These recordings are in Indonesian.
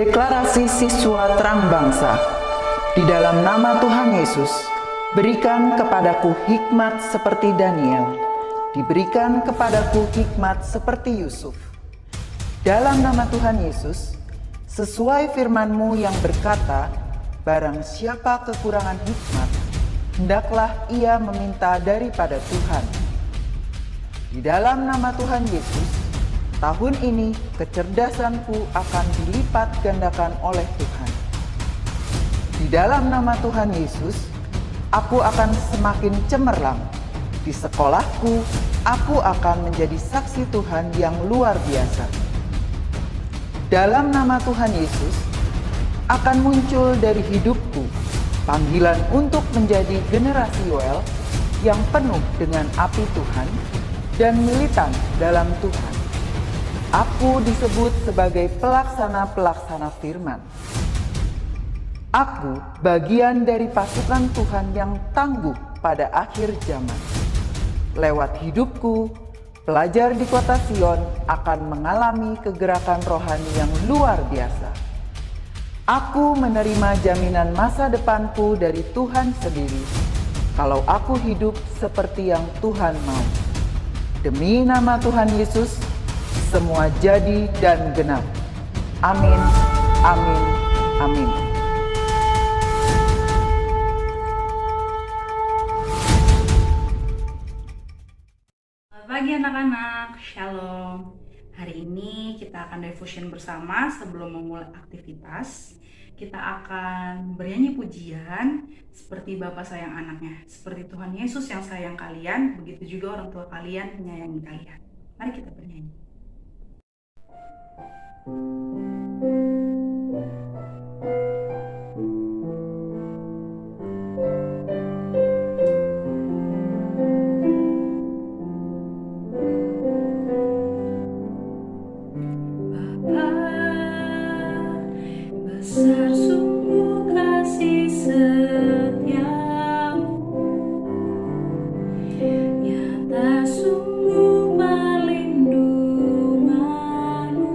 Deklarasi siswa terang bangsa. Di dalam nama Tuhan Yesus, berikan kepadaku hikmat seperti Daniel. Diberikan kepadaku hikmat seperti Yusuf. Dalam nama Tuhan Yesus, sesuai firman-Mu yang berkata, barang siapa kekurangan hikmat, hendaklah ia meminta daripada Tuhan. Di dalam nama Tuhan Yesus, tahun ini kecerdasanku akan dilipat gandakan oleh Tuhan. Di dalam nama Tuhan Yesus, aku akan semakin cemerlang. Di sekolahku, aku akan menjadi saksi Tuhan yang luar biasa. Dalam nama Tuhan Yesus, akan muncul dari hidupku panggilan untuk menjadi generasi Yoel yang penuh dengan api Tuhan dan militan dalam Tuhan. Aku disebut sebagai pelaksana-pelaksana firman. Aku bagian dari pasukan Tuhan yang tangguh pada akhir zaman. Lewat hidupku, pelajar di kota Sion akan mengalami kegerakan rohani yang luar biasa. Aku menerima jaminan masa depanku dari Tuhan sendiri, kalau aku hidup seperti yang Tuhan mau. Demi nama Tuhan Yesus, semua jadi dan genap. Amin, amin, amin. Selamat pagi anak-anak, Shalom. Hari ini kita akan devotion bersama. Sebelum memulai aktivitas, kita akan bernyanyi pujian seperti Bapa sayang anaknya. Seperti Tuhan Yesus yang sayang kalian, begitu juga orang tua kalian menyayangi kalian. Mari kita bernyanyi. Besar sungguh kasih setiamu, nyata sungguh perlindunganmu.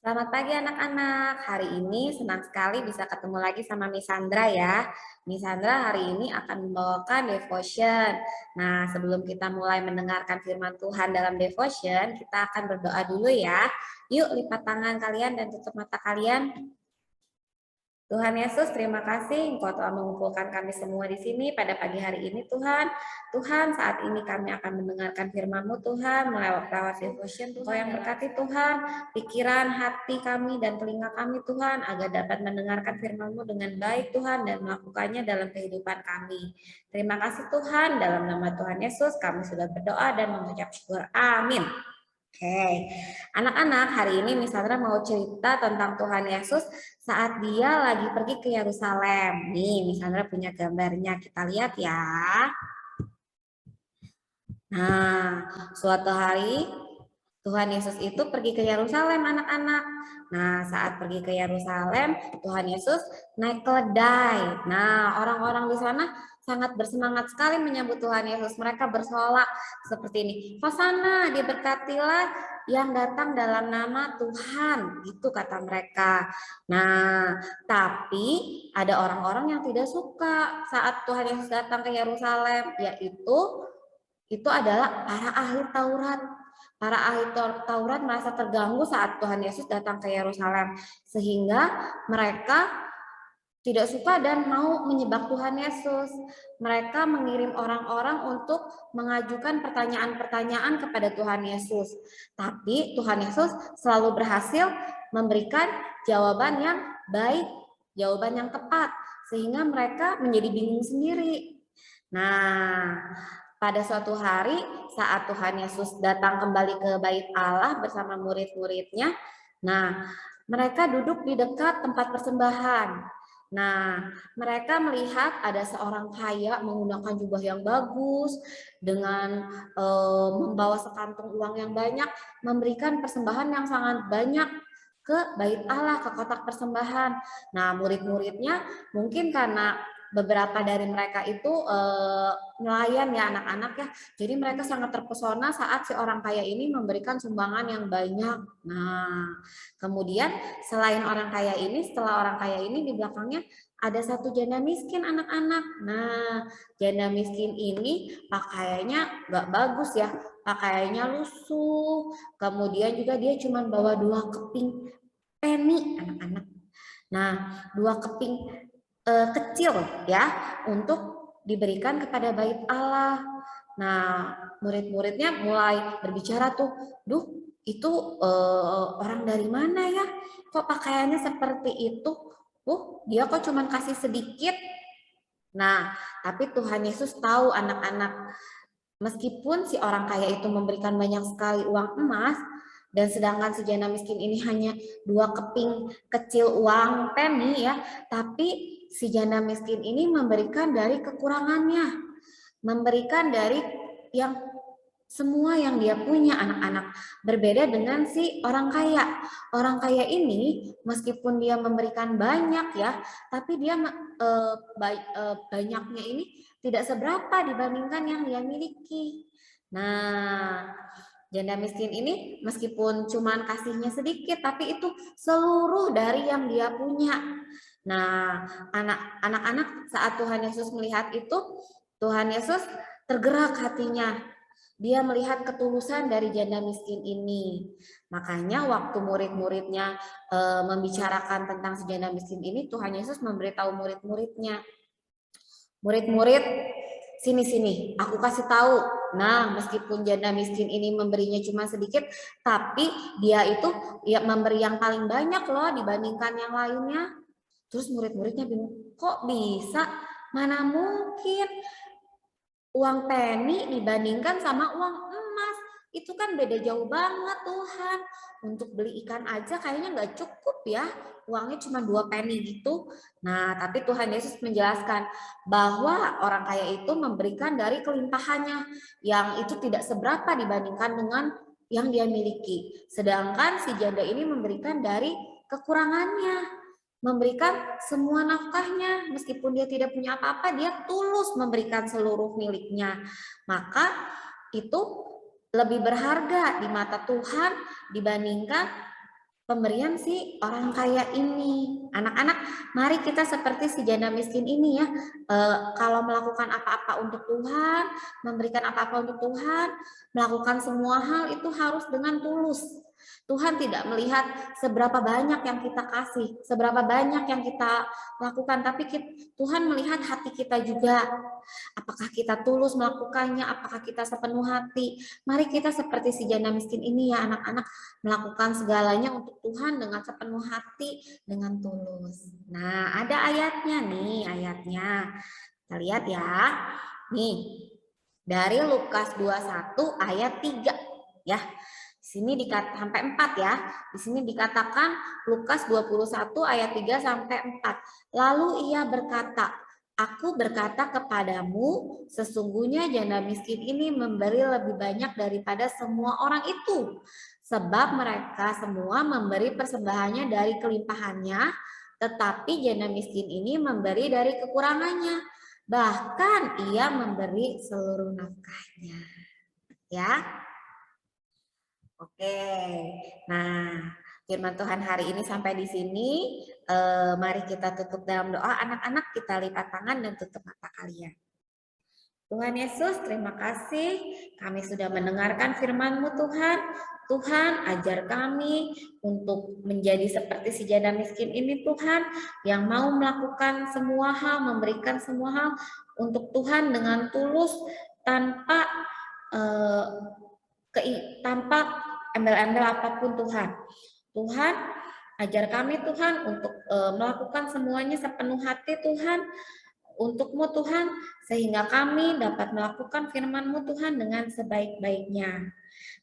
Selamat pagi anak-anak. Hari ini senang sekali bisa ketemu lagi sama Miss Sandra ya. Miss Sandra hari ini akan membawakan devotion. Nah, sebelum kita mulai mendengarkan firman Tuhan dalam devotion, kita akan berdoa dulu ya. Yuk lipat tangan kalian dan tutup mata kalian. Tuhan Yesus, terima kasih Engkau telah mengumpulkan kami semua di sini pada pagi hari ini Tuhan. Tuhan, saat ini kami akan mendengarkan firman-Mu Tuhan, melewat devotion Engkau yang berkati Tuhan, pikiran, hati kami dan telinga kami Tuhan, agar dapat mendengarkan firman-Mu dengan baik Tuhan dan melakukannya dalam kehidupan kami. Terima kasih Tuhan, dalam nama Tuhan Yesus kami sudah berdoa dan mengucap syukur. Amin. Oke, anak-anak, hari ini Miss Sandra mau cerita tentang Tuhan Yesus saat dia lagi pergi ke Yerusalem. Nih, Miss Sandra punya gambarnya, kita lihat ya. Nah, suatu hari Tuhan Yesus itu pergi ke Yerusalem, anak-anak. Nah, saat pergi ke Yerusalem, Tuhan Yesus naik keledai. Nah, orang-orang di sana sangat bersemangat sekali menyambut Tuhan Yesus. Mereka bersolak seperti ini. Hosana, diberkatilah yang datang dalam nama Tuhan. Gitu kata mereka. Nah, tapi ada orang-orang yang tidak suka saat Tuhan Yesus datang ke Yerusalem, yaitu itu adalah para ahli Taurat. Para ahli Taurat merasa terganggu saat Tuhan Yesus datang ke Yerusalem, sehingga mereka tidak suka dan mau menyembah Tuhan Yesus. Mereka mengirim orang-orang untuk mengajukan pertanyaan-pertanyaan kepada Tuhan Yesus. Tapi Tuhan Yesus selalu berhasil memberikan jawaban yang baik, jawaban yang tepat, sehingga mereka menjadi bingung sendiri. Nah, pada suatu hari saat Tuhan Yesus datang kembali ke Bait Allah bersama murid-muridnya, nah mereka duduk di dekat tempat persembahan. Nah, mereka melihat ada seorang kaya menggunakan jubah yang bagus, dengan membawa sekantung uang yang banyak, memberikan persembahan yang sangat banyak ke Bait Allah, ke kotak persembahan. Nah, murid-muridnya mungkin karena beberapa dari mereka itu nelayan ya anak-anak ya, jadi mereka sangat terpesona saat si orang kaya ini memberikan sumbangan yang banyak. Nah, kemudian selain orang kaya ini, setelah orang kaya ini di belakangnya ada satu janda miskin anak-anak. Nah, janda miskin ini pakaiannya nggak bagus ya, pakaiannya lusuh, kemudian juga dia cuma bawa 2 keping penny anak-anak. Nah, 2 keping kecil ya untuk diberikan kepada Bait Allah. Nah, murid-muridnya mulai berbicara tuh, duh itu orang dari mana ya? Kok pakaiannya seperti itu? Dia kok cuman kasih sedikit. Nah, tapi Tuhan Yesus tahu anak-anak, meskipun si orang kaya itu memberikan banyak sekali uang emas, dan sedangkan si janda miskin ini hanya 2 keping kecil uang penny ya, tapi si janda miskin ini memberikan dari kekurangannya, memberikan dari yang semua yang dia punya anak-anak. Berbeda dengan si orang kaya. Orang kaya ini meskipun dia memberikan banyak ya, tapi dia banyaknya ini tidak seberapa dibandingkan yang dia miliki. Nah, janda miskin ini meskipun cuman kasihnya sedikit, tapi itu seluruh dari yang dia punya. Nah, anak-anak saat Tuhan Yesus melihat itu, Tuhan Yesus tergerak hatinya. Dia melihat ketulusan dari janda miskin ini. Makanya waktu murid-muridnya membicarakan tentang si janda miskin ini, Tuhan Yesus memberitahu murid-muridnya, murid-murid, sini, aku kasih tahu. Nah, meskipun janda miskin ini memberinya cuma sedikit, tapi dia itu ya memberi yang paling banyak loh dibandingkan yang lainnya. Terus murid-muridnya bingung, kok bisa? Mana mungkin uang penny dibandingkan sama uang emas? Itu kan beda jauh banget Tuhan. Untuk beli ikan aja kayaknya nggak cukup ya. Uangnya cuma 2 penny gitu. Nah, tapi Tuhan Yesus menjelaskan bahwa orang kaya itu memberikan dari kelimpahannya, yang itu tidak seberapa dibandingkan dengan yang dia miliki. Sedangkan si janda ini memberikan dari kekurangannya, memberikan semua nafkahnya, meskipun dia tidak punya apa-apa, dia tulus memberikan seluruh miliknya. Maka itu lebih berharga di mata Tuhan dibandingkan pemberian si orang kaya ini. Anak-anak, mari kita seperti si janda miskin ini ya. Kalau melakukan apa-apa untuk Tuhan, memberikan apa-apa untuk Tuhan, melakukan semua hal itu harus dengan tulus. Tuhan tidak melihat seberapa banyak yang kita kasih, seberapa banyak yang kita lakukan, tapi Tuhan melihat hati kita juga. Apakah kita tulus melakukannya, apakah kita sepenuh hati. Mari kita seperti si janda miskin ini ya anak-anak, melakukan segalanya untuk Tuhan dengan sepenuh hati, dengan tulus. Nah, ada ayatnya nih, ayatnya. Kita lihat ya. Nih, dari Lukas 21 ayat 3 ya. Di sini sampai 4 ya. Di sini dikatakan Lukas 21 ayat 3 sampai 4. Lalu ia berkata, "Aku berkata kepadamu, sesungguhnya janda miskin ini memberi lebih banyak daripada semua orang itu. Sebab mereka semua memberi persembahannya dari kelimpahannya, tetapi janda miskin ini memberi dari kekurangannya. Bahkan ia memberi seluruh nafkahnya." Ya. Oke, nah firman Tuhan hari ini sampai di sini. Mari kita tutup dalam doa. Anak-anak, kita lipat tangan dan tutup mata kalian. Tuhan Yesus, terima kasih kami sudah mendengarkan firman-Mu Tuhan. Tuhan, ajar kami untuk menjadi seperti si janda miskin ini Tuhan, yang mau melakukan semua hal, memberikan semua hal untuk Tuhan dengan tulus, tanpa embel-embel apapun Tuhan. Tuhan, ajar kami Tuhan untuk melakukan semuanya sepenuh hati Tuhan, untuk-Mu Tuhan, sehingga kami dapat melakukan firman-Mu Tuhan dengan sebaik-baiknya.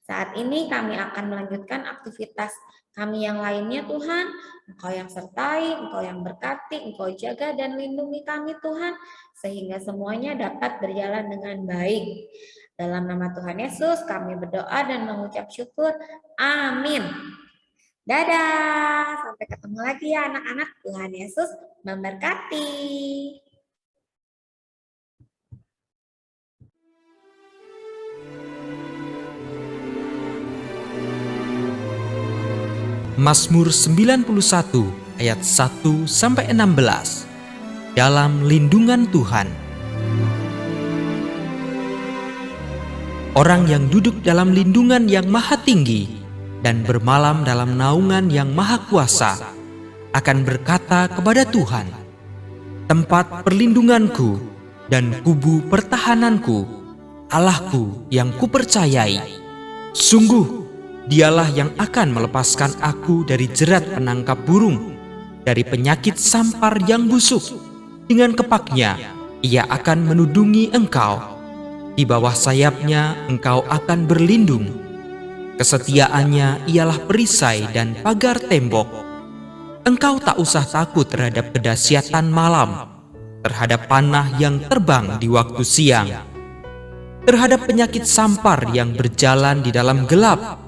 Saat ini kami akan melanjutkan aktivitas kami yang lainnya Tuhan. Engkau yang sertai, Engkau yang berkati, Engkau jaga dan lindungi kami Tuhan, sehingga semuanya dapat berjalan dengan baik. Dalam nama Tuhan Yesus kami berdoa dan mengucap syukur. Amin. Dadah. Sampai ketemu lagi ya anak-anak. Tuhan Yesus memberkati. Mazmur 91 ayat 1 sampai 16. Dalam lindungan Tuhan. Orang yang duduk dalam lindungan yang maha tinggi dan bermalam dalam naungan yang maha kuasa akan berkata kepada Tuhan, "Tempat perlindunganku dan kubu pertahananku, Allahku yang kupercayai. Sungguh, Dialah yang akan melepaskan aku dari jerat penangkap burung, dari penyakit sampar yang busuk. Dengan kepaknya, Ia akan menudungi engkau. Di bawah sayapnya engkau akan berlindung. Kesetiaannya ialah perisai dan pagar tembok. Engkau tak usah takut terhadap kedahsyatan malam, terhadap panah yang terbang di waktu siang, terhadap penyakit sampar yang berjalan di dalam gelap,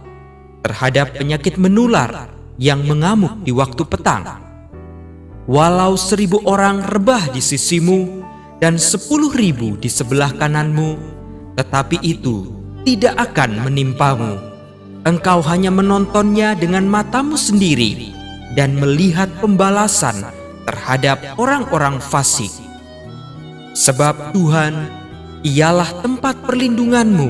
terhadap penyakit menular yang mengamuk di waktu petang. Walau 1000 orang rebah di sisimu dan 10.000 di sebelah kananmu, tetapi itu tidak akan menimpamu. Engkau hanya menontonnya dengan matamu sendiri dan melihat pembalasan terhadap orang-orang fasik. Sebab Tuhan, Ialah tempat perlindunganmu,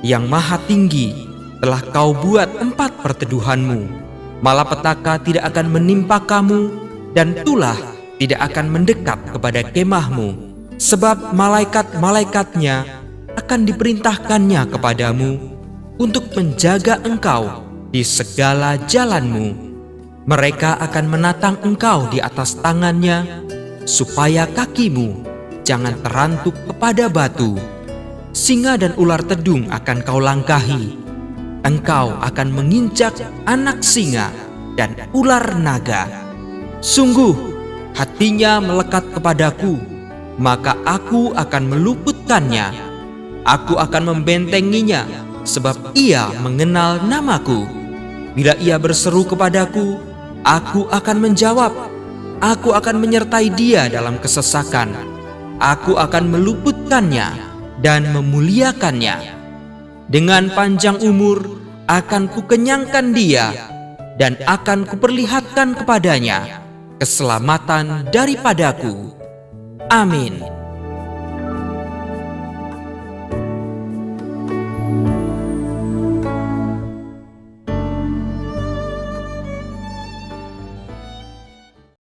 yang maha tinggi telah kau buat tempat perteduhanmu. Malapetaka tidak akan menimpa kamu, dan tulah tidak akan mendekat kepada kemahmu. Sebab malaikat-malaikatnya akan diperintahkannya kepadamu untuk menjaga engkau di segala jalanmu. Mereka akan menatang engkau di atas tangannya, supaya kakimu jangan terantuk kepada batu. Singa dan ular tedung akan kau langkahi. Engkau akan menginjak anak singa dan ular naga. Sungguh, hatinya melekat kepadaku, maka aku akan meluputkannya. Aku akan membentenginya, sebab ia mengenal namaku. Bila ia berseru kepadaku, aku akan menjawab. Aku akan menyertai dia dalam kesesakan. Aku akan meluputkannya dan memuliakannya. Dengan panjang umur akan kukenyangkan dia, dan akan kuperlihatkan kepadanya keselamatan daripadaku. Amin.